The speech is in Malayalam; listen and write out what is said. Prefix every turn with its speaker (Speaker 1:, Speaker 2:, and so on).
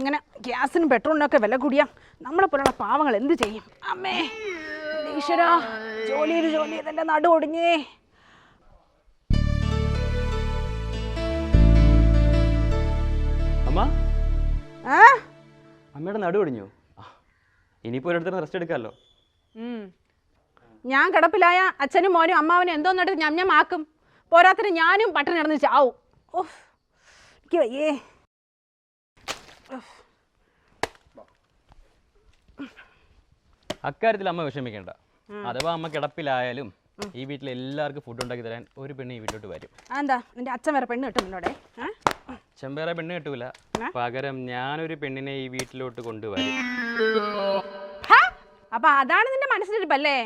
Speaker 1: ഇങ്ങനെ ഗ്യാസിനും പെട്രോളിനൊക്കെ വില കൂടിയാ നമ്മളെ പോലുള്ള പാവങ്ങൾ എന്ത് ചെയ്യും? അമ്മേ ഈശ്വരാ, ജോലി ചെയ്തെല്ലാം നടു ഒടിഞ്ഞേ.
Speaker 2: അമ്മ,
Speaker 1: ആ
Speaker 2: അമ്മയുടെ നടു ഒടിഞ്ഞു. ഇനിയിപ്പോ ഒരിടത്ത് റെസ്റ്റ് എടുക്കാമല്ലോ.
Speaker 1: ഞാൻ കിടപ്പിലായ അച്ഛനും മോനും അമ്മാവനും എന്തോന്നിട്ട് ഞാൻ ആക്കും. പോരാത്തിന് ഞാനും പട്ടിണി കിടന്ന് ചാവും. ഓഹ്, എനിക്ക് വയ്യേ.
Speaker 2: അക്കാര്യത്തിൽ അമ്മ വിഷമിക്കേണ്ട. അഥവാ അമ്മ കിടപ്പിലായാലും ഈ വീട്ടിൽ എല്ലാവർക്കും ഫുഡ് ഉണ്ടാക്കി തരാൻ ഒരു പെണ്ണ് ഈ വീട്ടിലോട്ട് വരും.
Speaker 1: എന്താ നിന്റെ അച്ഛൻ വേറെ പെണ്ണ് കിട്ടുന്നോടെ?
Speaker 2: അച്ഛൻ വേറെ പെണ്ണ് കിട്ടൂല, പകരം ഞാനൊരു പെണ്ണിനെ ഈ വീട്ടിലോട്ട് കൊണ്ടുവരും.
Speaker 1: അപ്പൊ അതാണ് നിന്റെ മനസ്സിലിരിപ്പല്ലേ?